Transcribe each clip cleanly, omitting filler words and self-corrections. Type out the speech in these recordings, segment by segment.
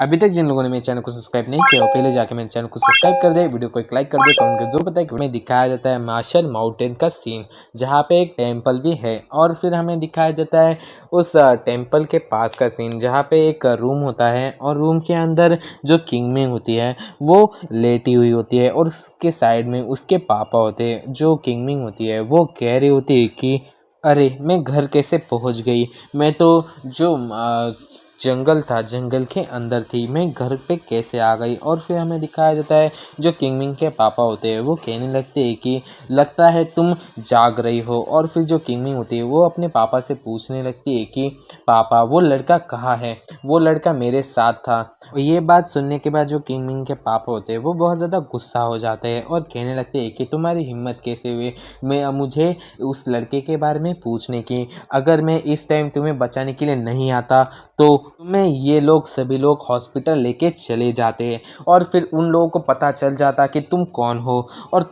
अभी तक जिन लोगों ने मेरे चैनल को सब्सक्राइब नहीं किया हो पहले जाके मेरे चैनल को सब्सक्राइब कर दे, वीडियो को एक लाइक कर दे, कमेंट कर जरूर बताए कि हमें दिखाया जाता है मार्शल माउंटेन का सीन जहाँ पे एक टेंपल भी है। और फिर हमें दिखाया जाता है उस टेंपल के पास का सीन जहाँ पे एक रूम होता है और रूम के अंदर जो किंगमिंग होती है वो लेटी हुई होती है और उसके साइड में उसके पापा होते हैं। जो किंगमिंग होती है वो कह रही होती है कि अरे मैं घर कैसे पहुंच गई, मैं तो जो जंगल था जंगल के अंदर थी, मैं घर पे कैसे आ गई। और फिर हमें दिखाया जाता है जो किंगमिंग के पापा होते हैं वो कहने लगते हैं कि लगता है तुम जाग रही हो। और फिर जो किंगमिंग होती है वो अपने पापा से पूछने लगती है कि पापा वो लड़का कहाँ है, वो लड़का मेरे साथ था। ये बात सुनने के बाद जो किंगमिंग के पापा होते हैं वो बहुत ज़्यादा गुस्सा हो जाते हैं और कहने लगते हैं कि तुम्हारी हिम्मत कैसे हुई मैं मुझे उस लड़के के बारे में पूछने की, अगर मैं इस टाइम तुम्हें बचाने के लिए नहीं आता तो तुम्हें ये लोग सभी लोग हॉस्पिटल लेके चले जाते हैं और फिर उन लोगों को पता चल जाता कि तुम कौन हो और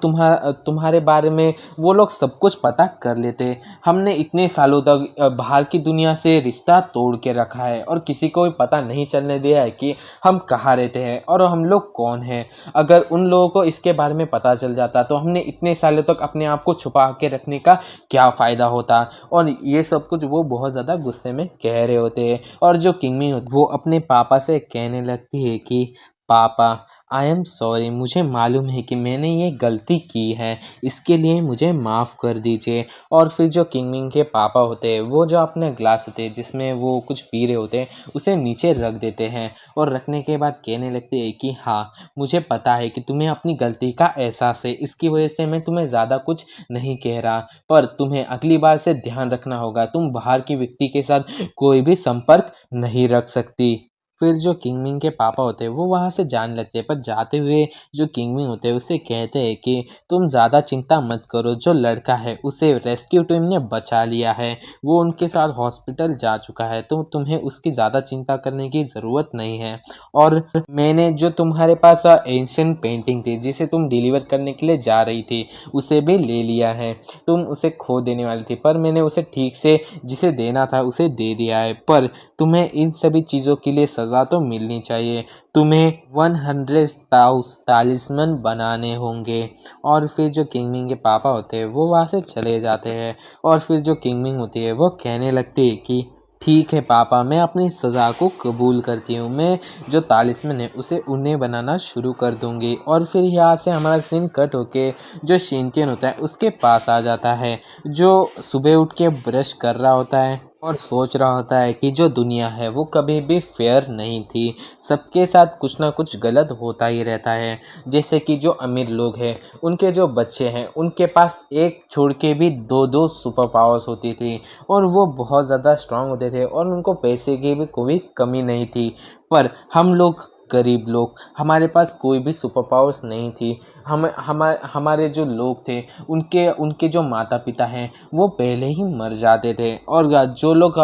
तुम्हारे बारे में वो लोग सब कुछ पता कर लेते। हमने इतने सालों तक बाहर की दुनिया से रिश्ता तोड़ के रखा है और किसी को भी पता नहीं चलने दिया है कि हम कहाँ रहते हैं और हम लोग कौन हैं। अगर उन लोगों को इसके बारे में पता चल जाता तो हमने इतने सालों तक अपने आप को छुपा के रखने का क्या फ़ायदा होता। और ये सब कुछ वो बहुत ज़्यादा गुस्से में कह रहे होते हैं। और जो किंगमी वो अपने पापा से कहने लगती है कि पापा आई एम सॉरी, मुझे मालूम है कि मैंने ये गलती की है, इसके लिए मुझे माफ़ कर दीजिए। और फिर जो किंगमिंग के पापा होते हैं वो जो अपने ग्लास होते हैं जिसमें वो कुछ पी रहे होते हैं उसे नीचे रख देते हैं और रखने के बाद कहने लगते हैं कि हाँ मुझे पता है कि तुम्हें अपनी गलती का एहसास है, इसकी वजह से मैं तुम्हें ज़्यादा कुछ नहीं कह रहा, पर तुम्हें अगली बार से ध्यान रखना होगा, तुम बाहर की व्यक्ति के साथ कोई भी संपर्क नहीं रख सकती। फिर जो किंगमिंग के पापा होते हैं वो वहाँ से जाने लगते हैं, पर जाते हुए जो किंगमिंग होते हैं उसे कहते हैं कि तुम ज़्यादा चिंता मत करो, जो लड़का है उसे रेस्क्यू टीम ने बचा लिया है, वो उनके साथ हॉस्पिटल जा चुका है, तो तुम्हें उसकी ज़्यादा चिंता करने की ज़रूरत नहीं है। और मैंने जो तुम्हारे पास एंशियंट पेंटिंग थी जिसे तुम डिलीवर करने के लिए जा रही थी उसे भी ले लिया है, तुम उसे खो देने वाली थी पर मैंने उसे ठीक से जिसे देना था उसे दे दिया है, पर तुम्हें इन सभी चीज़ों के लिए सज़ा तो मिलनी चाहिए, तुम्हें 100 तालिस्मन बनाने होंगे। और फिर जो किंगमिंग के पापा होते हैं वो वहाँ से चले जाते हैं और फिर जो किंगमिंग होती है वो कहने लगती है कि ठीक है पापा, मैं अपनी सज़ा को कबूल करती हूँ, मैं जो तालिस्मन है उसे उन्हें बनाना शुरू कर दूँगी। और फिर यहाँ से हमारा सीन कट होके जो शिनचैन होता है उसके पास आ जाता है, जो सुबह उठ के ब्रश कर रहा होता है और सोच रहा होता है कि जो दुनिया है वो कभी भी फेयर नहीं थी, सबके साथ कुछ ना कुछ गलत होता ही रहता है। जैसे कि जो अमीर लोग हैं उनके जो बच्चे हैं उनके पास एक छोड़ के भी दो दो सुपर पावर्स होती थी और वो बहुत ज़्यादा स्ट्रांग होते थे और उनको पैसे की भी कोई कमी नहीं थी। पर हम लोग गरीब लोग, हमारे पास कोई भी सुपर पावर्स नहीं थी। हमारे जो लोग थे उनके उनके जो माता पिता हैं वो पहले ही मर जाते थे और जो लोग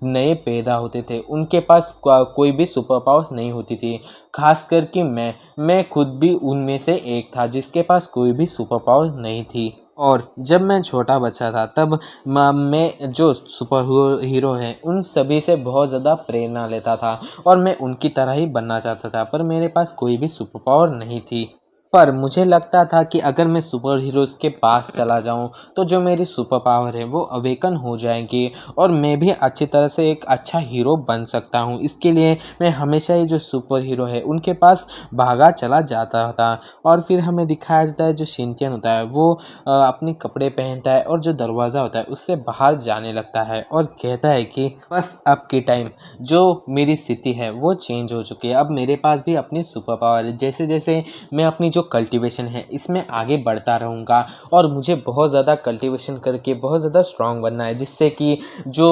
नए पैदा होते थे उनके पास कोई भी सुपर पावर्स नहीं होती थी। खास करके मैं खुद भी उनमें से एक था जिसके पास कोई भी सुपर पावर नहीं थी। और जब मैं छोटा बच्चा था तब मैं जो सुपर हीरो हैं उन सभी से बहुत ज़्यादा प्रेरणा लेता था और मैं उनकी तरह ही बनना चाहता था, पर मेरे पास कोई भी सुपर पावर नहीं थी। पर मुझे लगता था कि अगर मैं सुपर हीरोज़ के पास चला जाऊं तो जो मेरी सुपर पावर है वो अवेकन हो जाएंगी और मैं भी अच्छी तरह से एक अच्छा हीरो बन सकता हूं। इसके लिए मैं हमेशा ही जो सुपर हीरो है उनके पास भागा चला जाता था। और फिर हमें दिखाया जाता है जो शिनचैन होता है वो अपने कपड़े पहनता है और जो दरवाज़ा होता है उससे बाहर जाने लगता है और कहता है कि बस अब की टाइम जो मेरी स्थिति है वो चेंज हो चुकी है, अब मेरे पास भी अपनी सुपर पावर है। जैसे जैसे मैं अपनी जो कल्टीवेशन है इसमें आगे बढ़ता रहूँगा और मुझे बहुत ज़्यादा कल्टीवेशन करके बहुत ज़्यादा स्ट्रांग बनना है जिससे कि जो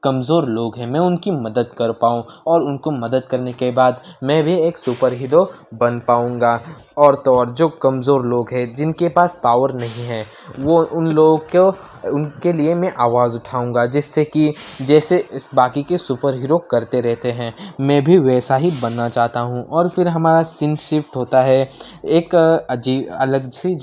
कमज़ोर लोग हैं मैं उनकी मदद कर पाऊँ और उनको मदद करने के बाद मैं भी एक सुपर हीरो बन पाऊँगा। और तो और जो कमज़ोर लोग हैं जिनके पास पावर नहीं है वो उन लोगों को उनके लिए मैं आवाज़ उठाऊंगा, जिससे कि जैसे इस बाकी के सुपर हीरो करते रहते हैं मैं भी वैसा ही बनना चाहता हूं। और फिर हमारा सीन शिफ्ट होता है एक अजीब अलग सी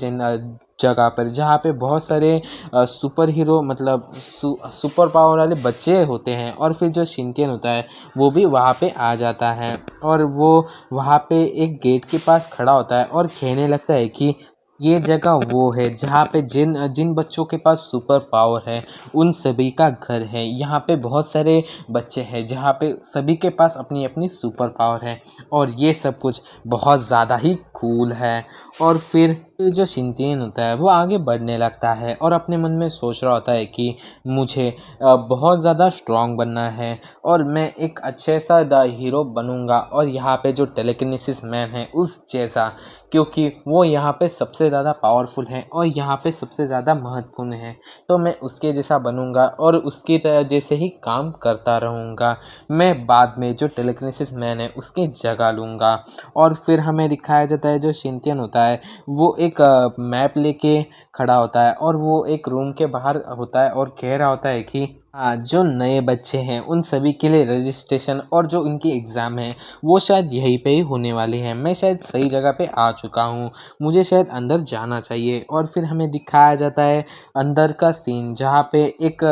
जगह पर जहाँ पे बहुत सारे सुपर हीरो मतलब सुपर पावर वाले बच्चे होते हैं। और फिर जो शिनचैन होता है वो भी वहाँ पे आ जाता है और वो वहाँ पे एक गेट के पास खड़ा होता है और कहने लगता है कि ये जगह वो है जहाँ पे जिन जिन बच्चों के पास सुपर पावर है उन सभी का घर है। यहाँ पे बहुत सारे बच्चे हैं जहाँ पे सभी के पास अपनी अपनी सुपर पावर है और ये सब कुछ बहुत ज़्यादा ही कूल है। और फिर जो शिनचैन होता है वो आगे बढ़ने लगता है और अपने मन में सोच रहा होता है कि मुझे बहुत ज़्यादा स्ट्रांग बनना है और मैं एक अच्छे सा हीरो बनूंगा और यहाँ पे जो टेलीकिनेसिस मैन है उस जैसा, क्योंकि वो यहाँ पे सबसे ज़्यादा पावरफुल है और यहाँ पे सबसे ज़्यादा महत्वपूर्ण है। तो मैं उसके जैसा बनूंगा और उसकी तरह जैसे ही काम करता रहूँगा। मैं बाद में जो टेलीकिनेसिस मैन है उसकी जगह लूँगा। और फिर हमें दिखाया जाता है जो शिनचैन होता है वो एक मैप लेके खड़ा होता है और वो एक रूम के बाहर होता है और कह रहा होता है कि जो नए बच्चे हैं उन सभी के लिए रजिस्ट्रेशन और जो उनकी एग्ज़ाम है वो शायद यहीं पे ही होने वाली है। मैं शायद सही जगह पे आ चुका हूँ, मुझे शायद अंदर जाना चाहिए। और फिर हमें दिखाया जाता है अंदर का सीन जहाँ पे एक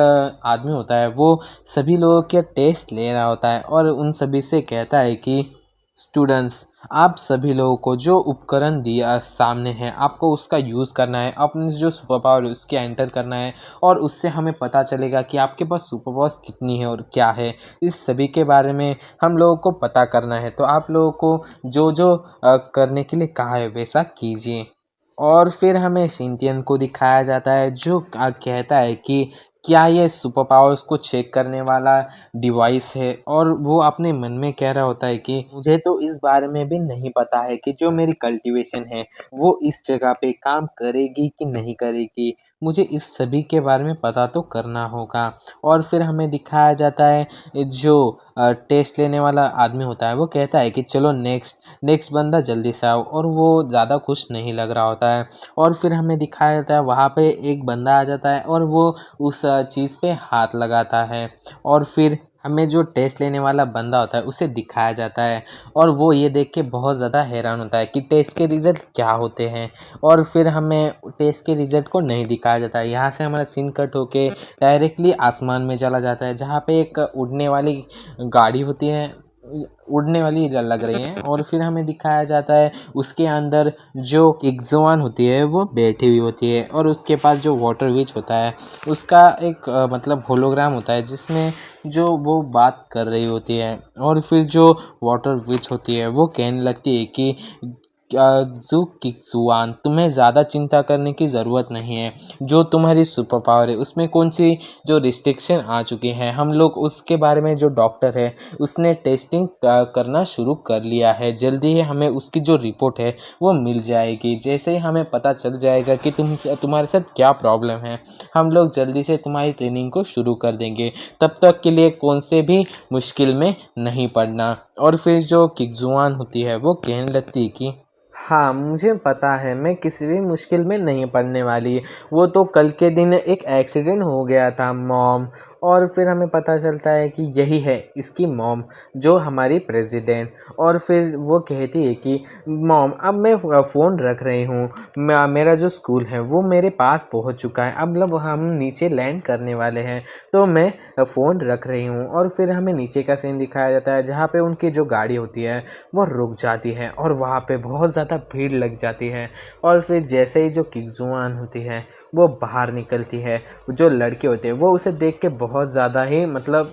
आदमी होता है वो सभी लोगों के टेस्ट ले रहा होता है और उन सभी से कहता है कि स्टूडेंट्स, आप सभी लोगों को जो उपकरण दिया सामने है आपको उसका यूज़ करना है, अपनी जो सुपर पावर है उसके एंटर करना है और उससे हमें पता चलेगा कि आपके पास सुपर पावर कितनी है और क्या है। इस सभी के बारे में हम लोगों को पता करना है, तो आप लोगों को जो जो करने के लिए कहा है वैसा कीजिए। और फिर हमें शिनचैन को दिखाया जाता है जो कहता है कि क्या ये सुपर पावर्स को चेक करने वाला डिवाइस है। और वो अपने मन में कह रहा होता है कि मुझे तो इस बारे में भी नहीं पता है कि जो मेरी कल्टीवेशन है वो इस जगह पे काम करेगी कि नहीं करेगी, मुझे इस सभी के बारे में पता तो करना होगा। और फिर हमें दिखाया जाता है जो टेस्ट लेने वाला आदमी होता है वो कहता है कि चलो नेक्स्ट बंदा जल्दी से आओ, और वो ज़्यादा खुश नहीं लग रहा होता है। और फिर हमें दिखाया जाता है वहाँ पे एक बंदा आ जाता है और वो उस चीज़ पे हाथ लगाता है और फिर हमें जो टेस्ट लेने वाला बंदा होता है उसे दिखाया जाता है और वो ये देख के बहुत ज़्यादा हैरान होता है कि टेस्ट के रिज़ल्ट क्या होते हैं। और फिर हमें टेस्ट के रिज़ल्ट को नहीं दिखाया जाता है, यहाँ से हमारा सीन कट होके डायरेक्टली आसमान में चला जाता है जहाँ पे एक उड़ने वाली गाड़ी होती है, उड़ने वाली लग रही है। और फिर हमें दिखाया जाता है उसके अंदर जो किग्जोआन होती है वो बैठी हुई होती है और उसके पास जो वाटर विच होता है उसका एक मतलब होलोग्राम होता है जिसमें जो वो बात कर रही होती है। और फिर जो वाटर विच होती है वो कहने लगती है कि जू किक्सुआन, तुम्हें ज़्यादा चिंता करने की ज़रूरत नहीं है। जो तुम्हारी सुपर पावर है उसमें कौन सी जो रिस्ट्रिक्शन आ चुकी हैं हम लोग उसके बारे में जो डॉक्टर है उसने टेस्टिंग करना शुरू कर लिया है। जल्दी ही हमें उसकी जो रिपोर्ट है वो मिल जाएगी। जैसे ही हमें पता चल जाएगा कि तुम्हारे साथ क्या प्रॉब्लम है हम लोग जल्दी से तुम्हारी ट्रेनिंग को शुरू कर देंगे। तब तक के लिए कौन से भी मुश्किल में नहीं पड़ना। और फिर जो किक्जुआन होती है वो कहने लगती है कि हाँ, मुझे पता है मैं किसी भी मुश्किल में नहीं पड़ने वाली। वो तो कल के दिन एक एक्सीडेंट हो गया था मॉम। और फिर हमें पता चलता है कि यही है इसकी मॉम जो हमारी प्रेसिडेंट। और फिर वो कहती है कि मॉम अब मैं फ़ोन रख रही हूँ, मेरा जो स्कूल है वो मेरे पास पहुँच चुका है, अब मतलब हम नीचे लैंड करने वाले हैं तो मैं फ़ोन रख रही हूँ। और फिर हमें नीचे का सीन दिखाया जाता है जहाँ पे उनकी जो गाड़ी होती है वो रुक जाती है और वहाँ पे बहुत ज़्यादा भीड़ लग जाती है। और फिर जैसे ही जो किक्जुआन होती है वो बाहर निकलती है, जो लड़के होते हैं वो उसे देख के बहुत ज़्यादा ही मतलब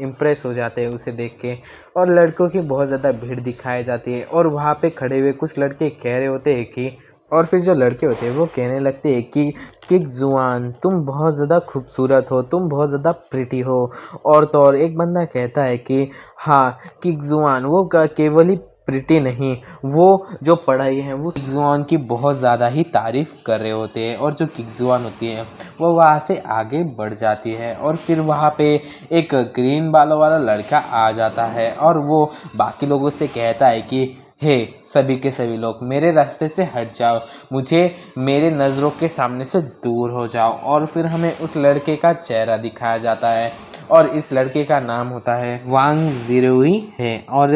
इम्प्रेस हो जाते हैं उसे देख के। और लड़कों की बहुत ज़्यादा भीड़ दिखाई जाती है और वहाँ पे खड़े हुए कुछ लड़के कह रहे होते हैं कि, और फिर जो लड़के होते हैं वो कहने लगते हैं कि किक्जुआन तुम बहुत ज़्यादा खूबसूरत हो, तुम बहुत ज़्यादा प्रिटी हो। और तो और एक बंदा कहता है कि हाँ किक्जुआन वो केवल ही प्रिटी नहीं, वो जो पढ़ाई है वो किक्जुआन की बहुत ज़्यादा ही तारीफ़ कर रहे होते हैं। और जो किक्जुआन होती है वो वहाँ से आगे बढ़ जाती है और फिर वहाँ पे एक ग्रीन बालों वाला लड़का आ जाता है और वो बाकी लोगों से कहता है कि हे सभी के सभी लोग मेरे रास्ते से हट जाओ, मुझे मेरे नज़रों के सामने से दूर हो जाओ। और फिर हमें उस लड़के का चेहरा दिखाया जाता है और इस लड़के का नाम होता है वांग जिरुई है और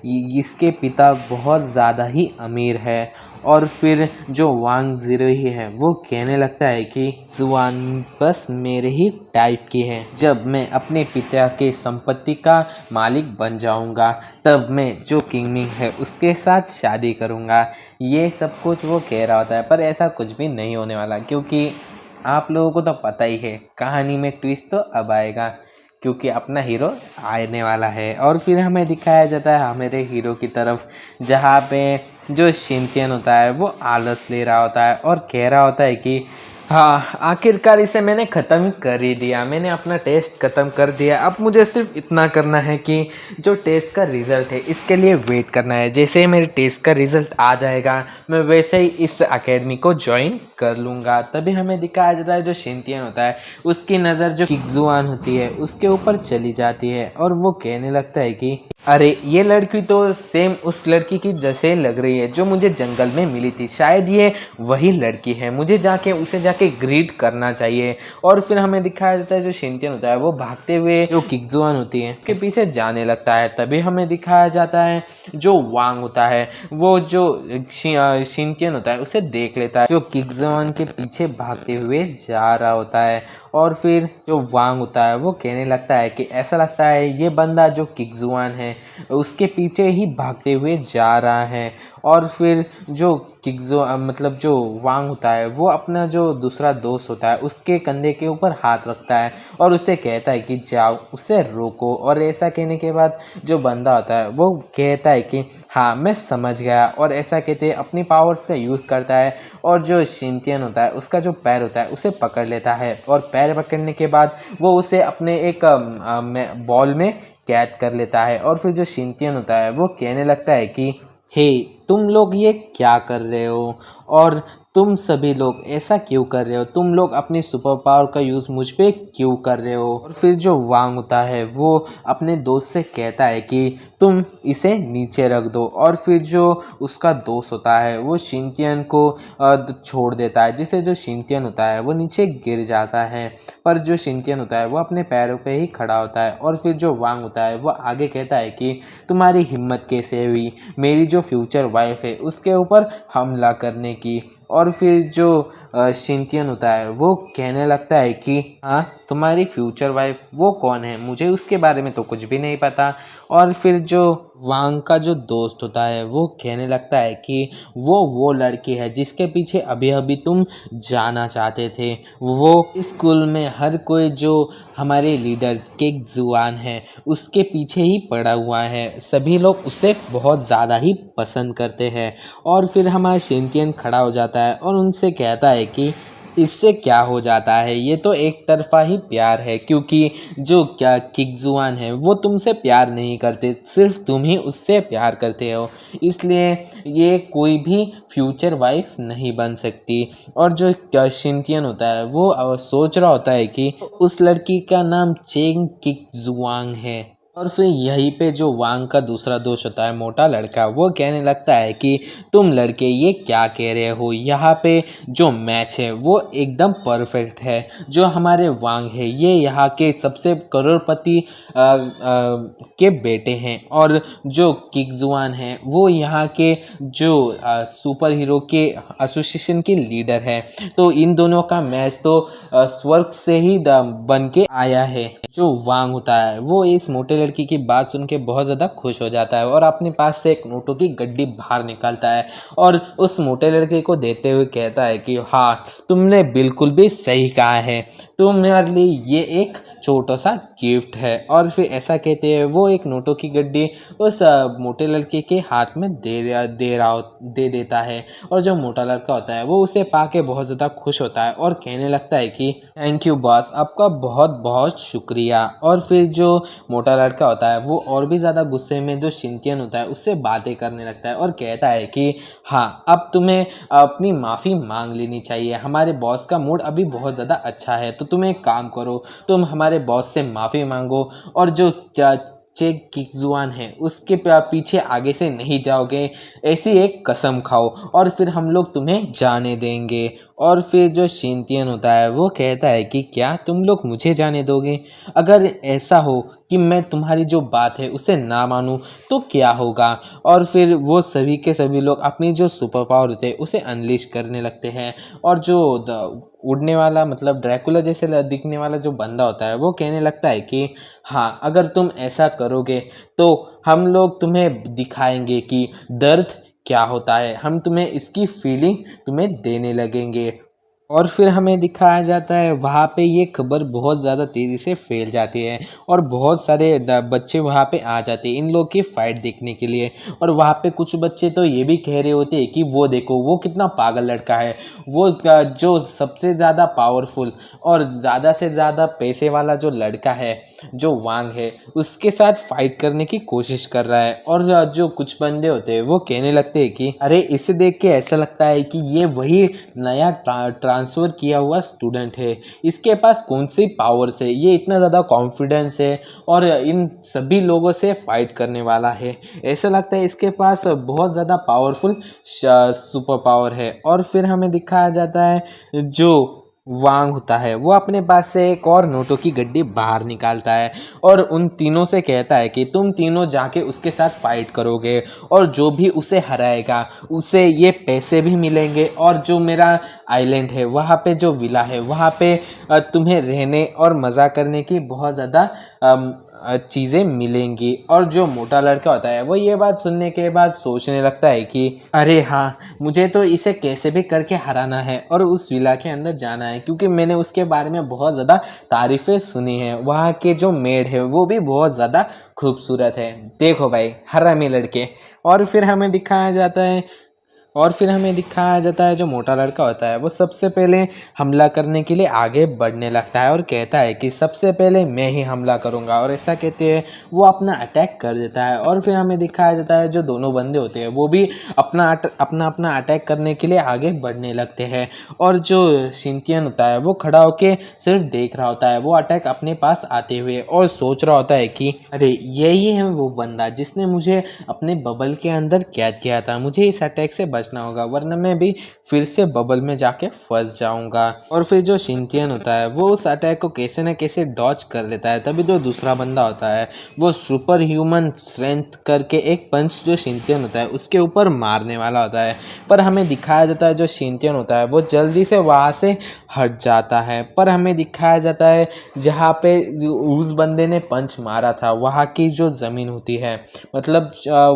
इसके पिता बहुत ज़्यादा ही अमीर है। और फिर जो वांग ज़ीरो ही है वो कहने लगता है कि जुआन बस मेरे ही टाइप की है। जब मैं अपने पिता के संपत्ति का मालिक बन जाऊंगा तब मैं जो किंग मिंग है उसके साथ शादी करूंगा। ये सब कुछ वो कह रहा होता है, पर ऐसा कुछ भी नहीं होने वाला, क्योंकि आप लोगों को तो पता ही है कहानी में ट्विस्ट तो अब आएगा, क्योंकि अपना हीरो आने वाला है। और फिर हमें दिखाया जाता है हमारे हीरो की तरफ, जहाँ पे जो शिनचैन होता है वो आलस ले रहा होता है और कह रहा होता है कि हाँ, आखिरकार इसे मैंने ख़त्म कर ही दिया, मैंने अपना टेस्ट ख़त्म कर दिया। अब मुझे सिर्फ इतना करना है कि जो टेस्ट का रिज़ल्ट है इसके लिए वेट करना है। जैसे ही मेरे टेस्ट का रिज़ल्ट आ जाएगा मैं वैसे ही इस एकेडमी को ज्वाइन कर लूँगा। तभी हमें दिखाया जाता है जो शिनचैन होता है उसकी नज़र जो किकजुआन होती है उसके ऊपर चली जाती है और वो कहने लगता है कि अरे ये लड़की तो सेम उस लड़की की जैसे लग रही है जो मुझे जंगल में मिली थी, शायद ये वही लड़की है, मुझे उसे जाके ग्रीट करना चाहिए। और फिर हमें दिखाया जाता है जो शिनचैन होता है वो भागते हुए जो किकजुआन होती है उसके पीछे जाने लगता है। तभी हमें दिखाया जाता है जो वांग होता है वो जो शिनचैन होता है उसे देख लेता है जो किकजुआन के पीछे भागते हुए जा रहा होता है। और फिर जो वांग होता है वो कहने लगता है कि ऐसा लगता है ये बंदा जो किकजुआन है उसके पीछे ही भागते हुए जा रहा है। और फिर जो मतलब जो वांग होता है वो अपना जो दूसरा दोस्त होता है उसके कंधे के ऊपर हाथ रखता है और उसे कहता है कि जाओ उसे रोको। और ऐसा कहने के बाद जो बंदा होता है वो कहता है कि हाँ मैं समझ गया, और ऐसा कहते अपनी पावर्स का यूज़ करता है और जो शिनचैन होता है उसका जो पैर होता है उसे पकड़ लेता है। और पैर पकड़ने के बाद वो उसे अपने एक बॉल में कैद कर लेता है। और फिर जो शिनचैन होता है वो कहने लगता है कि हे तुम लोग ये क्या कर रहे हो, और तुम सभी लोग ऐसा क्यों कर रहे हो, तुम लोग अपनी सुपर पावर का यूज़ मुझ पे क्यों कर रहे हो। और फिर जो वांग होता है वो अपने दोस्त से कहता है कि तुम इसे नीचे रख दो। और फिर जो उसका दोस्त होता है वो शिनचैन को छोड़ देता है, जिससे जो शिनचैन होता है वो नीचे गिर जाता है। पर जो शिनचैन होता है वो अपने पैरों पे ही खड़ा होता है। और फिर जो वांग होता है वो आगे कहता है कि तुम्हारी हिम्मत कैसे हुई मेरी जो फ्यूचर वाइफ है उसके ऊपर हमला करने की। और फिर जो शिनचैन होता है वो कहने लगता है कि हाँ तुम्हारी फ्यूचर वाइफ वो कौन है, मुझे उसके बारे में तो कुछ भी नहीं पता। और फिर जो वांग का जो दोस्त होता है वो कहने लगता है कि वो लड़की है जिसके पीछे अभी अभी तुम जाना चाहते थे। वो स्कूल में हर कोई जो हमारे लीडर किकजुआन है उसके पीछे ही पड़ा हुआ है, सभी लोग उसे बहुत ज़्यादा ही पसंद करते हैं। और फिर हमारा शिनचैन खड़ा हो जाता है और उनसे कहता है कि इससे क्या हो जाता है, ये तो एक तरफा ही प्यार है, क्योंकि जो क्या किकजुआन है वो तुमसे प्यार नहीं करते, सिर्फ तुम ही उससे प्यार करते हो, इसलिए ये कोई भी फ्यूचर वाइफ नहीं बन सकती। और जो शिनचैन होता है वो सोच रहा होता है कि उस लड़की का नाम चेंग किकजुआंग है। और फिर यहीं पे जो वांग का दूसरा दोस्त होता है मोटा लड़का, वो कहने लगता है कि तुम लड़के ये क्या कह रहे हो, यहाँ पे जो मैच है वो एकदम परफेक्ट है। जो हमारे वांग है ये यहाँ के सबसे करोड़पति के बेटे हैं, और जो किकजुआन है वो यहाँ के जो सुपर हीरो के एसोसिएशन के लीडर है। तो इन दोनों का मैच तो स्वर्ग से ही बन के आया है। जो वांग होता है वो इस मोटे लड़की की बात सुन के बहुत ज़्यादा खुश हो जाता है और अपने पास से एक नोटों की गड्डी बाहर निकालता है और उस मोटे लड़के को देते हुए कहता है कि हाँ तुमने बिल्कुल भी सही कहा है, तुम्हारे लिए ये एक छोटा सा गिफ्ट है। और फिर ऐसा कहते हैं वो एक नोटों की गड्डी उस मोटे लड़के के हाथ में दे देता है। और जो मोटा लड़का होता है वो उसे पाके बहुत ज़्यादा खुश होता है और कहने लगता है कि थैंक यू बॉस, आपका बहुत बहुत शुक्रिया। और फिर जो मोटा लड़का होता है वो और भी ज़्यादा गुस्से में जो शिनचैन होता है उससे बातें करने लगता है और कहता है कि हाँ अब तुम्हें अपनी माफ़ी मांग लेनी चाहिए, हमारे बॉस का मूड अभी बहुत ज़्यादा अच्छा है, तो तुम एक काम करो, तुम हमारे बॉस से माफ़ी मांगो और जो चेक किकजुआन है उसके पीछे आगे से नहीं जाओगे, ऐसी एक कसम खाओ और फिर हम लोग तुम्हें जाने देंगे। और फिर जो शिनतियन होता है वो कहता है कि क्या तुम लोग मुझे जाने दोगे? अगर ऐसा हो कि मैं तुम्हारी जो बात है उसे ना मानूं तो क्या होगा? और फिर वो सभी के सभी लोग अपनी जो सुपर पावर होते हैं उसे अनलीश करने लगते हैं। और जो उड़ने वाला मतलब ड्रैकुला जैसे दिखने वाला जो बंदा होता है वो कहने लगता है कि हाँ, अगर तुम ऐसा करोगे तो हम लोग तुम्हें दिखाएंगे कि दर्द क्या होता है, हम तुम्हें इसकी फीलिंग तुम्हें देने लगेंगे। और फिर हमें दिखाया जाता है वहाँ पे ये खबर बहुत ज़्यादा तेज़ी से फैल जाती है और बहुत सारे बच्चे वहाँ पे आ जाते हैं इन लोग की फ़ाइट देखने के लिए। और वहाँ पे कुछ बच्चे तो ये भी कह रहे होते हैं कि वो देखो वो कितना पागल लड़का है, वो जो सबसे ज़्यादा पावरफुल और ज़्यादा से ज़्यादा पैसे वाला जो लड़का है जो वांग है उसके साथ फाइट करने की कोशिश कर रहा है। और जो कुछ बंदे होते हैं वो कहने लगते हैं कि अरे इसे देख के ऐसा लगता है कि ये वही नया ट्रांसफ़र किया हुआ स्टूडेंट है, इसके पास कौन सी पावर्स है, ये इतना ज़्यादा कॉन्फिडेंस है और इन सभी लोगों से फाइट करने वाला है, ऐसा लगता है इसके पास बहुत ज़्यादा पावरफुल सुपर पावर है। और फिर हमें दिखाया जाता है जो वांग होता है वो अपने पास से एक और नोटों की गड्डी बाहर निकालता है और उन तीनों से कहता है कि तुम तीनों जाके उसके साथ फाइट करोगे और जो भी उसे हराएगा उसे ये पैसे भी मिलेंगे और जो मेरा आइलैंड है वहाँ पे जो विला है वहाँ पे तुम्हें रहने और मज़ा करने की बहुत ज़्यादा चीज़ें मिलेंगी। और जो मोटा लड़का होता है वो ये बात सुनने के बाद सोचने लगता है कि अरे हाँ, मुझे तो इसे कैसे भी करके हराना है और उस विला के अंदर जाना है, क्योंकि मैंने उसके बारे में बहुत ज़्यादा तारीफ़ें सुनी हैं, वहाँ के जो मेड है वो भी बहुत ज़्यादा खूबसूरत है, देखो भाई हरामी लड़के। और फिर हमें दिखाया जाता है जो मोटा लड़का होता है वो सबसे पहले हमला करने के लिए आगे बढ़ने लगता है और कहता है कि सबसे पहले मैं ही हमला करूंगा, और ऐसा कहते हैं वो अपना अटैक कर देता है। और फिर हमें दिखाया जाता है जो दोनों बंदे होते हैं वो भी अपना अटैक करने के लिए आगे बढ़ने लगते हैं। और जो शिनतियन होता है वो खड़ा होके सिर्फ देख रहा होता है वो अटैक अपने पास आते हुए और सोच रहा होता है कि अरे यही है वो बंदा जिसने मुझे अपने बबल के अंदर कैद किया था, मुझे इस अटैक से बचना होगा वरना मैं भी फिर से बबल में जाके फंस जाऊंगा। और फिर जो शिनतियन होता है वो उस अटैक को कैसे न कैसे डॉज कर लेता है। तभी जो दूसरा बंदा होता है वो सुपर ह्यूमन स्ट्रेंथ करके एक पंच जो शिनतियन होता है उसके ऊपर मारने वाला होता है, पर हमें दिखाया जाता है जो शिनतियन होता है वो जल्दी से वहाँ से हट जाता है। पर हमें दिखाया जाता है जहाँ पे उस बंदे ने पंच मारा था वहाँ की जो ज़मीन होती है मतलब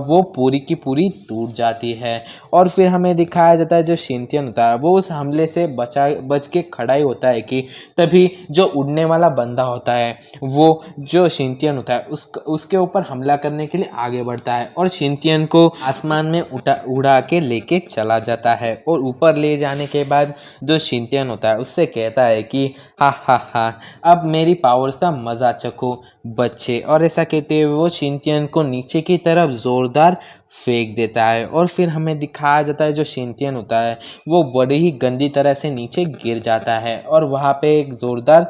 वो पूरी की पूरी टूट जाती है। और फिर हमें दिखाया जाता है जो शिनतियन होता है वो उस हमले से बच के खड़ा ही होता है कि तभी जो उड़ने वाला बंदा होता है वो जो शिनतियन होता है उसके ऊपर हमला करने के लिए आगे बढ़ता है और शिनतियन को आसमान में उड़ा के लेके चला जाता है। और ऊपर ले जाने के बाद जो शिनतियन होता है उससे कहता है कि हा हा हा, अब मेरी पावर का मज़ा चखो बच्चे। और ऐसा कहते हुए वो शिनतियन को नीचे की तरफ ज़ोरदार फेंक देता है। और फिर हमें दिखाया जाता है जो शिनतियन होता है वो बड़ी ही गंदी तरह से नीचे गिर जाता है और वहाँ पे एक ज़ोरदार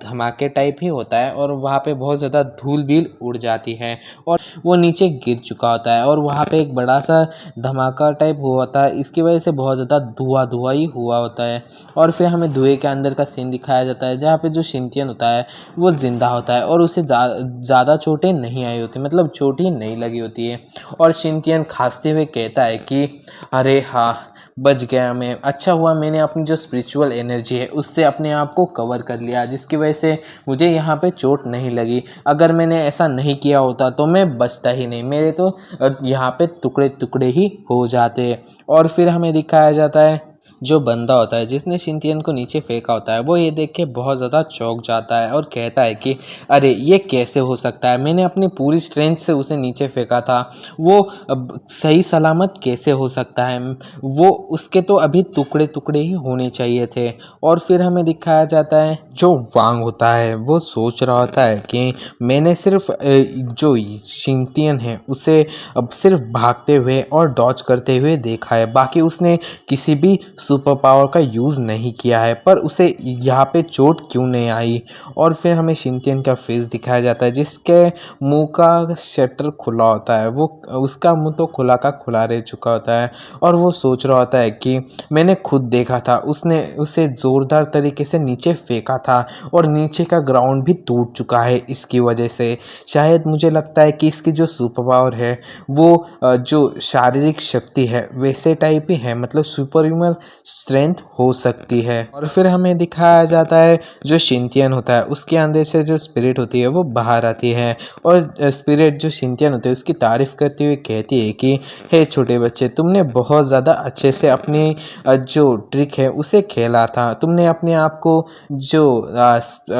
धमाके टाइप ही होता है और वहाँ पे बहुत ज़्यादा धूल भी उड़ जाती है और वो नीचे गिर चुका होता है और वहाँ पे एक बड़ा सा धमाका टाइप हुआ होता है, इसकी वजह से बहुत ज़्यादा धुआं ही हुआ होता है। और फिर हमें धुएं के अंदर का सीन दिखाया जाता है जहाँ पे जो शिनतियन होता है वो ज़िंदा होता है और उसे ज़्यादा चोटें नहीं आई होती, मतलब चोट ही नहीं लगी होती है। और शिनतियन खांसते हुए कहता है कि अरे हाँ, बच गया मैं, अच्छा हुआ मैंने अपनी जो स्पिरिचुअल एनर्जी है उससे अपने आप को कवर कर लिया जिसकी वजह से मुझे यहाँ पे चोट नहीं लगी, अगर मैंने ऐसा नहीं किया होता तो मैं बचता ही नहीं, मेरे तो यहाँ पे टुकड़े टुकड़े ही हो जाते। और फिर हमें दिखाया जाता है जो बंदा होता है जिसने शिनतियन को नीचे फेंका होता है वो ये देख के बहुत ज़्यादा चौंक जाता है और कहता है कि अरे ये कैसे हो सकता है, मैंने अपनी पूरी स्ट्रेंथ से उसे नीचे फेंका था, वो सही सलामत कैसे हो सकता है, वो उसके तो अभी टुकड़े टुकड़े ही होने चाहिए थे। और फिर हमें दिखाया जाता है जो वांग होता है वो सोच रहा होता है कि मैंने सिर्फ जो शिनतियन है उसे अब सिर्फ भागते हुए और डॉज करते हुए देखा है, बाकी उसने किसी भी सुपर पावर का यूज़ नहीं किया है, पर उसे यहाँ पे चोट क्यों नहीं आई। और फिर हमें शिनचैन का फेस दिखाया जाता है जिसके मुंह का शटर खुला होता है, वो उसका मुंह तो खुला का खुला रह चुका होता है और वो सोच रहा होता है कि मैंने खुद देखा था, उसने उसे ज़ोरदार तरीके से नीचे फेंका था और नीचे का ग्राउंड भी टूट चुका है इसकी वजह से। शायद मुझे लगता है कि इसकी जो सुपर पावर है वो जो शारीरिक शक्ति है वैसे टाइप ही है, मतलब सुपर ह्यूमन स्ट्रेंथ हो सकती है। और फिर हमें दिखाया जाता है जो शिनचैन होता है उसके अंदर से जो स्पिरिट होती है वो बाहर आती है और स्पिरिट जो शिनचैन होते है उसकी तारीफ करते हुए कहती है कि हे छोटे बच्चे, तुमने बहुत ज़्यादा अच्छे से अपनी जो ट्रिक है उसे खेला था, तुमने अपने आप को जो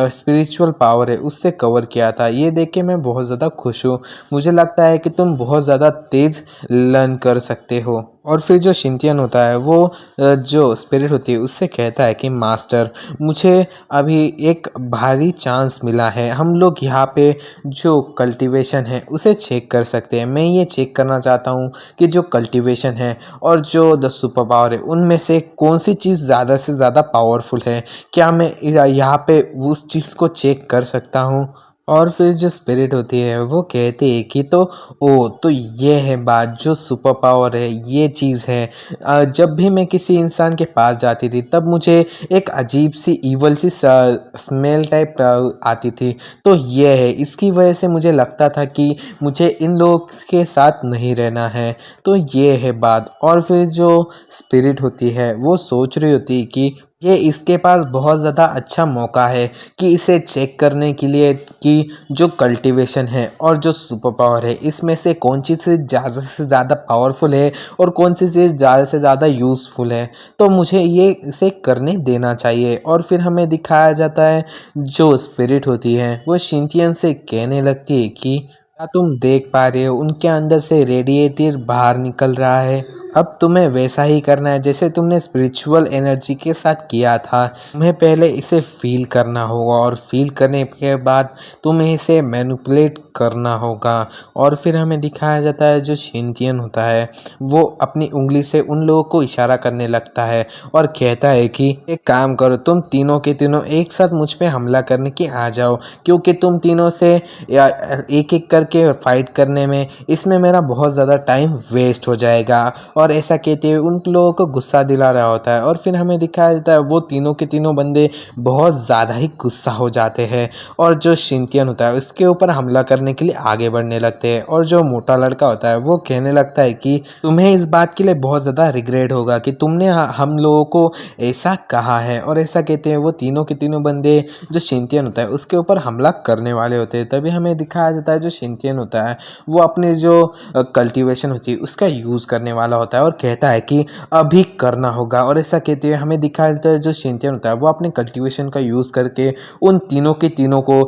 स्पिरिचुअल पावर है उससे कवर किया था, ये देख के मैं बहुत ज़्यादा खुश हूँ। मुझे लगता है कि तुम बहुत ज़्यादा तेज़ लर्न कर सकते हो। और फिर जो शिनचैन होता है वो जो स्पिरिट होती है उससे कहता है कि मास्टर, मुझे अभी एक भारी चांस मिला है, हम लोग यहाँ पे जो कल्टीवेशन है उसे चेक कर सकते हैं। मैं ये चेक करना चाहता हूँ कि जो कल्टीवेशन है और जो द सुपर पावर है उनमें से कौन सी चीज़ ज़्यादा से ज़्यादा पावरफुल है, क्या मैं यहाँ पे उस चीज़ को चेक कर सकता हूँ। और फिर जो स्पिरिट होती है वो कहती है कि तो ये है बात, जो सुपर पावर है ये चीज़ है। जब भी मैं किसी इंसान के पास जाती थी तब मुझे एक अजीब सी ईवल सी स्मेल टाइप आती थी, तो ये है, इसकी वजह से मुझे लगता था कि मुझे इन लोगों के साथ नहीं रहना है, तो ये है बात। और फिर जो स्पिरिट होती है वो सोच रही होती है कि ये इसके पास बहुत ज़्यादा अच्छा मौका है कि इसे चेक करने के लिए कि जो कल्टीवेशन है और जो सुपर पावर है इसमें से कौन सी चीज़ ज़्यादा से ज़्यादा पावरफुल है और कौन सी चीज़ ज़्यादा से ज़्यादा यूज़फुल है, तो मुझे ये इसे करने देना चाहिए। और फिर हमें दिखाया जाता है जो स्पिरिट होती है वो शिनचैन से कहने लगती है कि क्या तुम देख पा रहे हो उनके अंदर से रेडिएटर बाहर निकल रहा है, अब तुम्हें वैसा ही करना है जैसे तुमने स्पिरिचुअल एनर्जी के साथ किया था। तुम्हें पहले इसे फील करना होगा और फील करने के बाद तुम्हें इसे मैनिपुलेट करना होगा। और फिर हमें दिखाया जाता है जो शिनचैन होता है वो अपनी उंगली से उन लोगों को इशारा करने लगता है और कहता है कि एक काम करो, तुम तीनों के तीनों एक साथ मुझ पे हमला करने की आ जाओ, क्योंकि तुम तीनों से एक एक करके फाइट करने में इसमें मेरा बहुत ज़्यादा टाइम वेस्ट हो जाएगा। और ऐसा कहते हुए उन लोगों को गुस्सा दिला रहा होता है। और फिर हमें दिखाया जाता है वो तीनों के तीनों बंदे बहुत ज़्यादा ही गुस्सा हो जाते हैं और जो शिनचैन होता है उसके ऊपर हमला करने के लिए आगे बढ़ने लगते हैं। और जो मोटा लड़का होता है वो कहने लगता है कि तुम्हें इस बात के लिए बहुत ज़्यादा रिग्रेट होगा कि तुमने हम लोगों को ऐसा कहा है। और ऐसा कहते हैं वो तीनों के तीनों बंदे जो शिनचैन होता है उसके ऊपर हमला करने वाले होते हैं। तभी हमें दिखाया जाता है जो शिनचैन होता है वो अपने जो कल्टीवेशन होती है उसका यूज़ करने वाला होता है और कहता है कि अभी करना होगा। और ऐसा कहते हुए हमें दिखाया जाता है जो शिनचैन होता है वो अपने कल्टीवेशन का यूज़ करके उन तीनों के तीनों को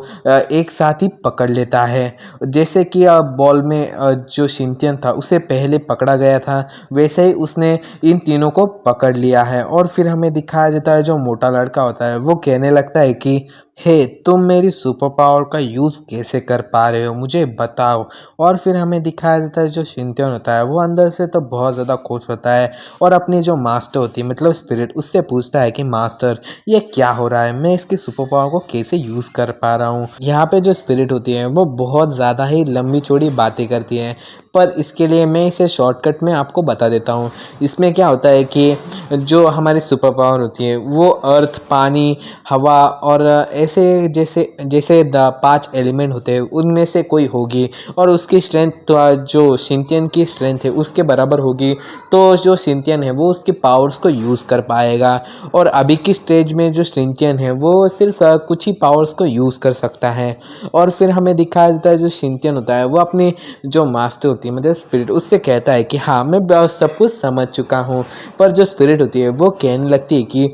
एक साथ ही पकड़ लेता है। जैसे कि बॉल में जो शिनचैन था उसे पहले पकड़ा गया था वैसे ही उसने इन तीनों को पकड़ लिया है। और फिर हमें दिखाया जाता है जो मोटा लड़का होता है वो कहने लगता है कि हे तुम मेरी सुपर पावर का यूज़ कैसे कर पा रहे हो, मुझे बताओ। और फिर हमें दिखाया जाता है जो शिनचैन होता है वो अंदर से तो बहुत ज़्यादा खुश होता है और अपनी जो मास्टर होती है मतलब स्पिरिट उससे पूछता है कि मास्टर ये क्या हो रहा है, मैं इसकी सुपर पावर को कैसे यूज़ कर पा रहा हूँ। यहाँ पे जो स्पिरिट होती है वो बहुत ज़्यादा ही लंबी चौड़ी बातें करती है, पर इसके लिए मैं इसे शॉर्टकट में आपको बता देता हूँ। इसमें क्या होता है कि जो हमारी सुपर पावर होती है वो अर्थ, पानी, हवा और ऐसे जैसे जैसे 5 एलिमेंट होते हैं उनमें से कोई होगी और उसकी स्ट्रेंथ जो शिनचैन की स्ट्रेंथ है उसके बराबर होगी, तो जो शिनचैन है वो उसके पावर्स को यूज़ कर पाएगा। और अभी की स्टेज में जो शिनचैन है वो सिर्फ कुछ ही पावर्स को यूज़ कर सकता है। और फिर हमें दिखाया जाता है जो शिनचैन होता है वो अपनी जो मास्टर होती है मतलब स्पिरिट उससे कहता है कि हाँ मैं सब कुछ समझ चुका हूँ, पर जो स्पिरिट होती है वो कहने लगती है कि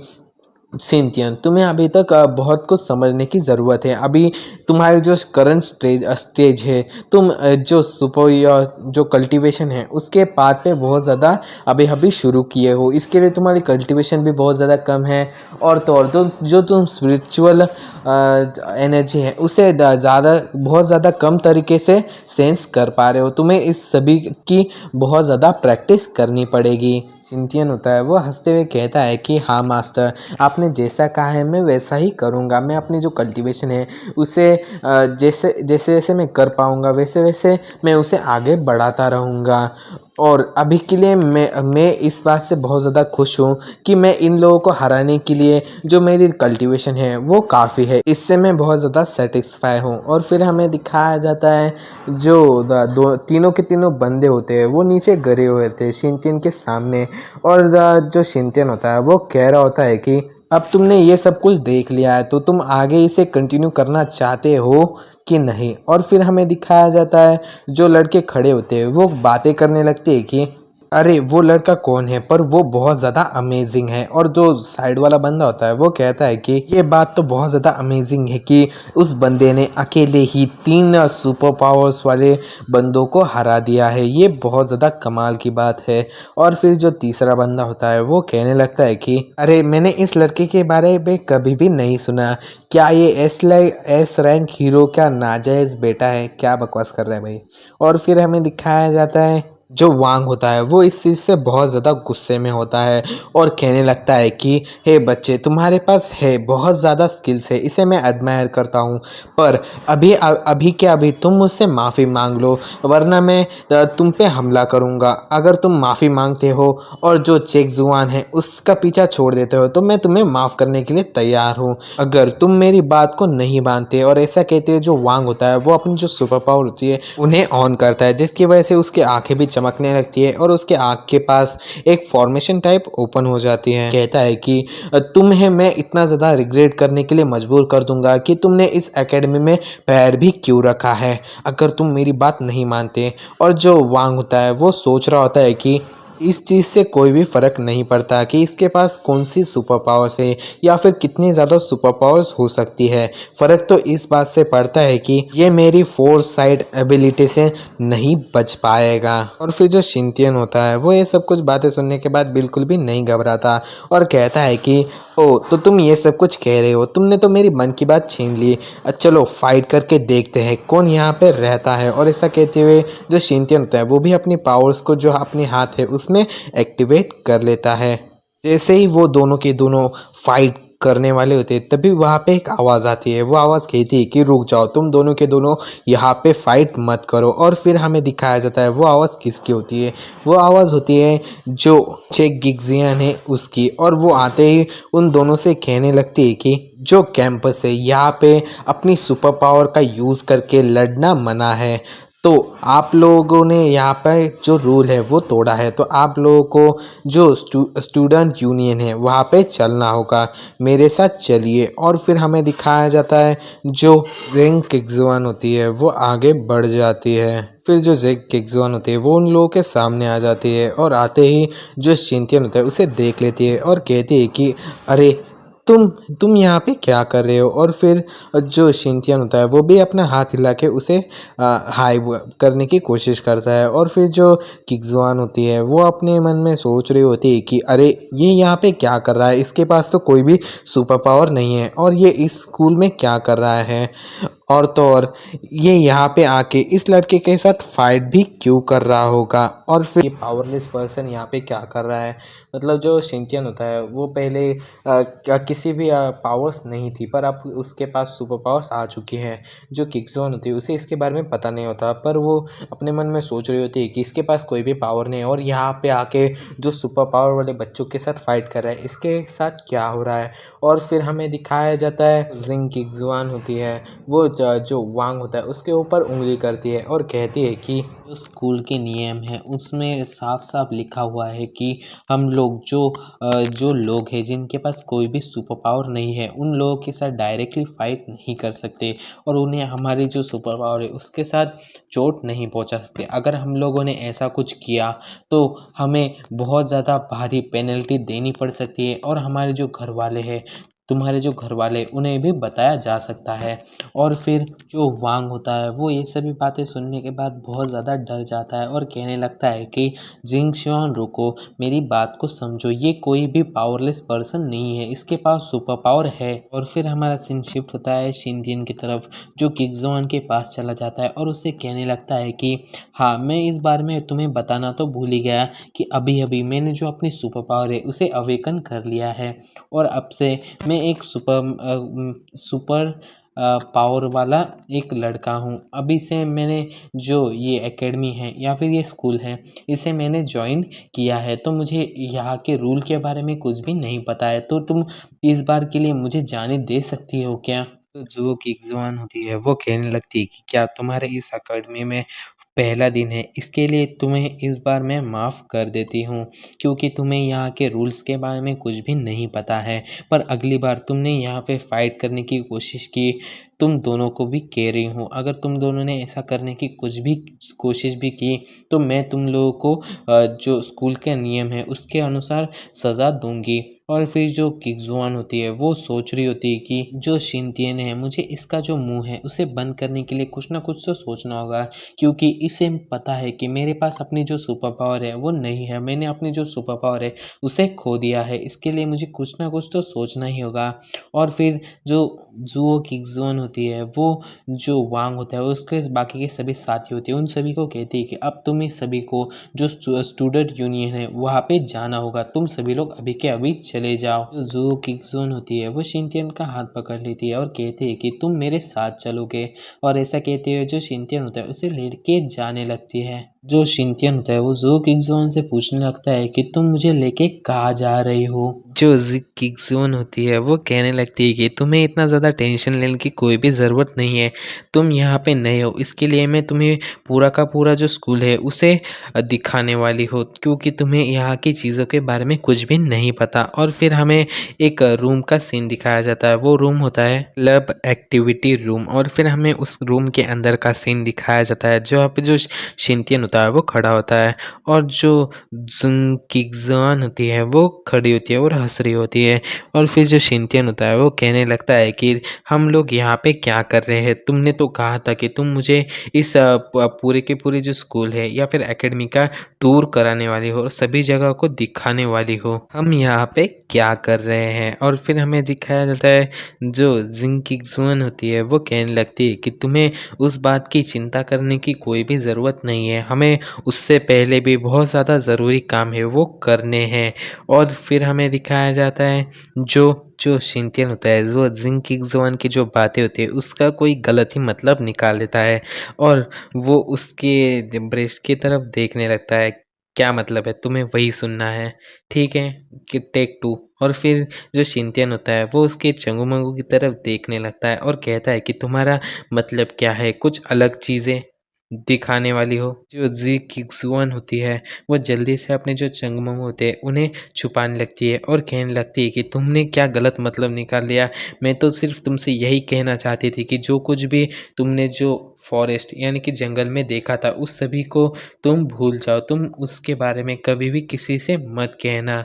सिंथियन, तुम्हें अभी तक बहुत कुछ समझने की ज़रूरत है। अभी तुम्हारी जो करंट स्टेज है, तुम जो सुपर या जो कल्टीवेशन है उसके पाथ पे बहुत ज़्यादा अभी अभी शुरू किए हो। इसके लिए तुम्हारी कल्टीवेशन भी बहुत ज़्यादा कम है। और तो जो तुम स्पिरिचुअल एनर्जी है उसे ज़्यादा बहुत ज़्यादा कम तरीके से सेंस कर पा रहे हो। तुम्हें इस सभी की बहुत ज़्यादा प्रैक्टिस करनी पड़ेगी। चिंतियन होता है, वो हंसते हुए कहता है कि हाँ मास्टर, आपने जैसा कहा है मैं वैसा ही करूँगा। मैं अपनी जो कल्टीवेशन है उसे जैसे जैसे जैसे मैं कर पाऊँगा वैसे वैसे मैं उसे आगे बढ़ाता रहूँगा। और अभी के लिए मैं इस बात से बहुत ज़्यादा खुश हूँ कि मैं इन लोगों को हराने के लिए जो मेरी कल्टीवेशन है वो काफ़ी है। इससे मैं बहुत ज़्यादा सेटिस्फाई हूँ। और फिर हमें दिखाया जाता है जो तीनों के तीनों बंदे होते हैं वो नीचे गिरे हुए थे शिनचैन के सामने। और जो शिनचैन होता है वो कह रहा होता है कि अब तुमने ये सब कुछ देख लिया है तो तुम आगे इसे कंटिन्यू करना चाहते हो कि नहीं। और फिर हमें दिखाया जाता है जो लड़के खड़े होते हैं वो बातें करने लगते हैं कि अरे वो लड़का कौन है, पर वो बहुत ज़्यादा अमेजिंग है। और जो साइड वाला बंदा होता है वो कहता है कि ये बात तो बहुत ज़्यादा अमेजिंग है कि उस बंदे ने अकेले ही 3 सुपर पावर्स वाले बंदों को हरा दिया है, ये बहुत ज़्यादा कमाल की बात है। और फिर जो तीसरा बंदा होता है वो कहने लगता है कि अरे मैंने इस लड़के के बारे में कभी भी नहीं सुना, क्या ये एस रैंक हीरो क्या नाजायज़ बेटा है, क्या बकवास कर रहा है भाई। और फिर हमें दिखाया जाता है जो वांग होता है वो इस चीज़ से बहुत ज़्यादा गुस्से में होता है और कहने लगता है कि हे बच्चे, तुम्हारे पास है बहुत ज़्यादा स्किल्स है, इसे मैं एडमायर करता हूँ, पर अभी के अभी तुम मुझसे माफ़ी मांग लो वरना मैं तुम पे हमला करूँगा। अगर तुम माफ़ी मांगते हो और जो चेक जुआन है उसका पीछा छोड़ देते हो तो मैं तुम्हें माफ़ करने के लिए तैयार हूँ। अगर तुम मेरी बात को नहीं मानते और ऐसा कहते हो, जो वांग होता है वो अपनी जो सुपर पावर होती है उन्हें ऑन करता है जिसकी वजह से उसकी आंखें भी चमकने लगती है और उसके आंख के पास एक फॉर्मेशन टाइप ओपन हो जाती है। कहता है कि तुम्हें मैं इतना ज़्यादा रिग्रेट करने के लिए मजबूर कर दूंगा कि तुमने इस एकेडमी में पैर भी क्यों रखा है, अगर तुम मेरी बात नहीं मानते। और जो वांग होता है वो सोच रहा होता है कि इस चीज़ से कोई भी फ़र्क नहीं पड़ता कि इसके पास कौन सी सुपर पावर्स है या फिर कितनी ज़्यादा सुपर पावर्स हो सकती है। फ़र्क तो इस बात से पड़ता है कि ये मेरी फोर्स साइड एबिलिटी से नहीं बच पाएगा। और फिर जो शिनचैन होता है वो ये सब कुछ बातें सुनने के बाद बिल्कुल भी नहीं घबराता और कहता है कि ओ तो तुम ये सब कुछ कह रहे हो, तुमने तो मेरी मन की बात छीन ली। चलो फाइट करके देखते हैं कौन यहाँ पे रहता है। और ऐसा कहते हुए जो शिनचैन होता है वो भी अपनी पावर्स को जो अपने हाथ है उसमें एक्टिवेट कर लेता है। जैसे ही वो दोनों के दोनों फाइट करने वाले होते हैं तभी वहाँ पे एक आवाज़ आती है। वो आवाज़ कहती है कि रुक जाओ, तुम दोनों के दोनों यहाँ पे फाइट मत करो। और फिर हमें दिखाया जाता है वो आवाज़ किसकी होती है। वो आवाज़ होती है जो चेक गिग्जियन है उसकी। और वो आते ही उन दोनों से कहने लगती है कि जो कैंपस है यहाँ पे अपनी सुपर पावर का यूज़ करके लड़ना मना है, तो आप लोगों ने यहाँ पर जो रूल है वो तोड़ा है, तो आप लोगों को जो स्टूडेंट यूनियन है वहाँ पे चलना होगा, मेरे साथ चलिए। और फिर हमें दिखाया जाता है जो जेंग किक्सुआन होती है वो आगे बढ़ जाती है। फिर जो जेंग किक्सुआन होती है वो उन लोगों के सामने आ जाती है और आते ही जो शिनचैन होता है उसे देख लेती है और कहती है कि अरे तुम यहाँ पे क्या कर रहे हो। और फिर जो शिनचैन होता है वो भी अपना हाथ हिला के उसे हाई करने की कोशिश करता है। और फिर जो किक्सुआन होती है वो अपने मन में सोच रही होती है कि अरे ये यहाँ पे क्या कर रहा है, इसके पास तो कोई भी सुपर पावर नहीं है और ये इस स्कूल में क्या कर रहा है। और तो और ये यहाँ पे आके इस लड़के के साथ फाइट भी क्यों कर रहा होगा। और फिर ये पावरलेस पर्सन यहाँ पे क्या कर रहा है। मतलब जो शिनचैन होता है वो पहले किसी भी पावर्स नहीं थी, पर अब उसके पास सुपर पावर्स आ चुकी हैं। जो किक्सुआन होती है उसे इसके बारे में पता नहीं होता, पर वो अपने मन में सोच रही होती है कि इसके पास कोई भी पावर नहीं है और यहाँ पे आके जो सुपर पावर वाले बच्चों के साथ फाइट कर रहा है, इसके साथ क्या हो रहा है। और फिर हमें दिखाया जाता है जेंग किक्सुआन होती है वो जो वांग होता है उसके ऊपर उंगली करती है और कहती है कि जो स्कूल के नियम है उसमें साफ साफ लिखा हुआ है कि हम लोग जो लोग हैं जिनके पास कोई भी सुपर पावर नहीं है उन लोगों के साथ डायरेक्टली फाइट नहीं कर सकते और उन्हें हमारी जो सुपर पावर है उसके साथ चोट नहीं पहुंचा सकते। अगर हम लोगों ने ऐसा कुछ किया तो हमें बहुत ज़्यादा भारी पेनल्टी देनी पड़ सकती है और हमारे जो घर वाले हैं, तुम्हारे जो घर वाले, उन्हें भी बताया जा सकता है। और फिर जो वांग होता है वो ये सभी बातें सुनने के बाद बहुत ज़्यादा डर जाता है और कहने लगता है कि जिंग शियान रुको, मेरी बात को समझो, ये कोई भी पावरलेस पर्सन नहीं है, इसके पास सुपर पावर है। और फिर हमारा सीन शिफ्ट होता है शिनटियन की तरफ, जो किकजोन के पास चला जाता है और उससे कहने लगता है कि हाँ, मैं इस बारे में तुम्हें बताना तो भूल ही गया कि अभी अभी मैंने जो अपनी सुपर पावर है उसे अवेकन कर लिया है और अब से मैं एक सुपर पावर वाला एक लड़का हूँ। अभी से मैंने जो ये एकेडमी है या फिर ये स्कूल है इसे मैंने ज्वाइन किया है, तो मुझे यहाँ के रूल के बारे में कुछ भी नहीं पता है, तो तुम इस बार के लिए मुझे जाने दे सकती हो क्या? तो जो की जवान होती है वो कहने लगती है कि क्या तुम्हारे इस अकेडमी में पहला दिन है, इसके लिए तुम्हें इस बार मैं माफ़ कर देती हूँ क्योंकि तुम्हें यहाँ के रूल्स के बारे में कुछ भी नहीं पता है। पर अगली बार तुमने यहाँ पे फाइट करने की कोशिश की, तुम दोनों को भी कह रही हूँ, अगर तुम दोनों ने ऐसा करने की कुछ भी कोशिश भी की तो मैं तुम लोगों को जो स्कूल के नियम है उसके अनुसार सज़ा दूंगी। और फिर जो किकजुआन होती है वो सोच रही होती है कि जो शिनटियन है, मुझे इसका जो मुंह है उसे बंद करने के लिए कुछ ना कुछ तो सोचना होगा क्योंकि इसे पता है कि मेरे पास अपनी जो सुपर पावर है वो नहीं है, मैंने अपनी जो सुपर पावर है उसे खो दिया है, इसके लिए मुझे कुछ ना कुछ तो सोचना ही होगा। और फिर जो जुओ किकजोन होती है वो जो वांग होता है उसके बाकी के सभी साथी होते हैं उन सभी को कहती है कि अब तुम इस सभी को जो स्टूडेंट यूनियन है वहाँ पे जाना होगा, तुम सभी लोग अभी के अभी चले जाओ। जो जुओ किकजोन होती है वो शिनटियन का हाथ पकड़ लेती है और कहती है कि तुम मेरे साथ चलोगे, और ऐसा कहते हुए जो शिनटियन होता है उसे लेके जाने लगती है। जो शिनटियन होता है वो जुओ किकजोन से पूछने लगता है कि तुम मुझे लेके कहाँ जा रही हो। जो किकजोन होती है वो कहने लगती है कि तुम्हें इतना ज़्यादा टेंशन लेने की कोई भी ज़रूरत नहीं है, तुम यहाँ पे नए हो, इसके लिए मैं तुम्हें पूरा का पूरा जो स्कूल है उसे दिखाने वाली हो क्योंकि तुम्हें यहाँ की चीज़ों के बारे में कुछ भी नहीं पता। और फिर हमें एक रूम का सीन दिखाया जाता है, वो रूम होता है क्लब एक्टिविटी रूम, और फिर हमें उस रूम के अंदर का सीन दिखाया जाता है जहाँ पे जो शिनटियन होता है वो खड़ा होता है और जो किकजान होती है वो खड़ी होती है और हंस रही होती है। और फिर जो शिनटियन होता है वो कहने लगता है कि हम लोग यहाँ पे क्या कर रहे हैं, तुमने तो कहा था कि तुम मुझे इस पूरे के पूरे जो स्कूल है या फिर एकेडमी का टूर कराने वाली हो और सभी जगह को दिखाने वाली हो, हम यहाँ पे क्या कर रहे हैं। और फिर हमें दिखाया जाता है जो जिंग किकजुआन होती है वो कहने लगती है कि तुम्हें उस बात की चिंता करने की कोई भी ज़रूरत नहीं है, हमें उससे पहले भी बहुत ज़्यादा ज़रूरी काम है वो करने हैं। और फिर हमें दिखाया जाता है जो जो शिनटियन होता है जो जिंग किकजुआन की जो बातें होती है उसका कोई गलत ही मतलब निकाल देता है और वो उसके ब्रेस्ट की तरफ देखने लगता है, क्या मतलब है, तुम्हें वही सुनना है, ठीक है कि टेक टू। और फिर जो शिनटियन होता है वो उसके चंगू मंगू की तरफ देखने लगता है और कहता है कि तुम्हारा मतलब क्या है, कुछ अलग चीज़ें दिखाने वाली हो। जो जी किक्सुअन होती है वो जल्दी से अपने जो चंगमंग होते हैं उन्हें छुपाने लगती है और कहने लगती है कि तुमने क्या गलत मतलब निकाल लिया, मैं तो सिर्फ तुमसे यही कहना चाहती थी कि जो कुछ भी तुमने जो फॉरेस्ट यानी कि जंगल में देखा था उस सभी को तुम भूल जाओ, तुम उसके बारे में कभी भी किसी से मत कहना।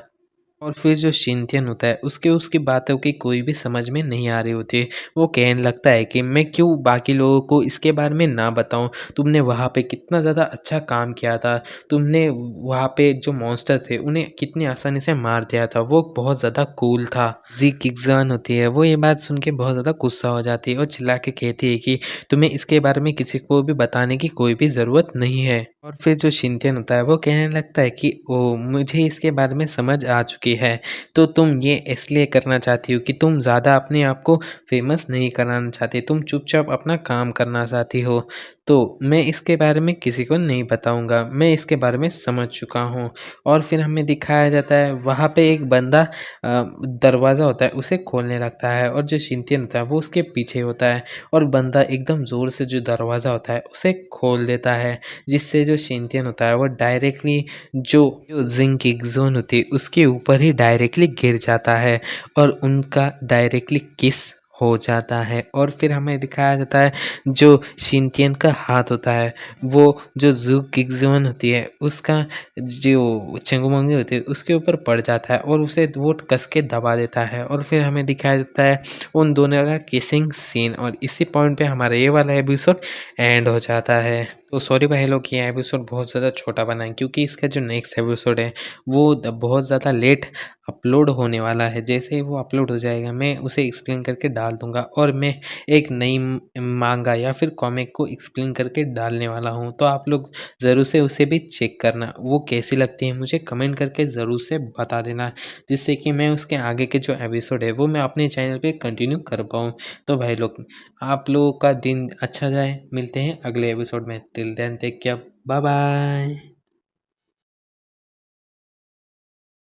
और फिर जो शिनटियन होता है उसके उसकी बातों की कोई भी समझ में नहीं आ रही होती, वो कहने लगता है कि मैं क्यों बाकी लोगों को इसके बारे में ना बताऊं, तुमने वहाँ पे कितना ज़्यादा अच्छा काम किया था, तुमने वहाँ पे जो मॉन्स्टर थे उन्हें कितनी आसानी से मार दिया था, वो बहुत ज़्यादा कूल था। जी किकजान होती है वो ये बात सुन के बहुत ज़्यादा गुस्सा हो जाती है और चिल्ला के कहती है कि तुम्हें इसके बारे में किसी को भी बताने की कोई भी ज़रूरत नहीं है। और फिर जो शिनटियन होता है वो कहने लगता है कि ओ, मुझे इसके बारे में समझ आ चुकी है, तो तुम ये इसलिए करना चाहती हो कि तुम ज़्यादा अपने आप को फेमस नहीं कराना चाहती, तुम चुपचाप अपना काम करना चाहती हो, तो मैं इसके बारे में किसी को नहीं बताऊँगा, मैं इसके बारे में समझ चुका हूँ। और फिर हमें दिखाया जाता है वहाँ पे एक बंदा दरवाज़ा होता है उसे खोलने लगता है और जो शिनचैन होता है वो उसके पीछे होता है और बंदा एकदम ज़ोर से जो दरवाज़ा होता है उसे खोल देता है, जिससे जो शिनचैन होता है वो डायरेक्टली जो ज़िंग एग्ज़ोन होती है उसके ऊपर ही डायरेक्टली गिर जाता है और उनका डायरेक्टली किस हो जाता है। और फिर हमें दिखाया जाता है जो शिनचैन का हाथ होता है वो जो ज़ू किग्ज़ोन होती है उसका जो चंगुमंगी होती है उसके ऊपर पड़ जाता है और उसे वो कस के दबा देता है और फिर हमें दिखाया जाता है उन दोनों का किसिंग सीन। और इसी पॉइंट पे हमारा ये वाला एपिसोड एंड हो जाता है। तो सॉरी भाई लोग, ये एपिसोड बहुत ज़्यादा छोटा बना है क्योंकि इसका जो नेक्स्ट एपिसोड है वो बहुत ज़्यादा लेट अपलोड होने वाला है। जैसे ही वो अपलोड हो जाएगा मैं उसे एक्सप्लेन करके डाल दूंगा और मैं एक नई मांगा या फिर कॉमिक को एक्सप्लेन करके डालने वाला हूँ। तो आप लोग ज़रूर से उसे भी चेक करना, वो कैसी लगती है मुझे कमेंट करके ज़रूर से बता देना, जिससे कि मैं उसके आगे के जो एपिसोड है वो मैं अपने चैनल पे कंटिन्यू कर पाऊँ। तो भाई लोग, आप लोगों का दिन अच्छा जाए, मिलते हैं अगले एपिसोड में। Till then take care, bye bye.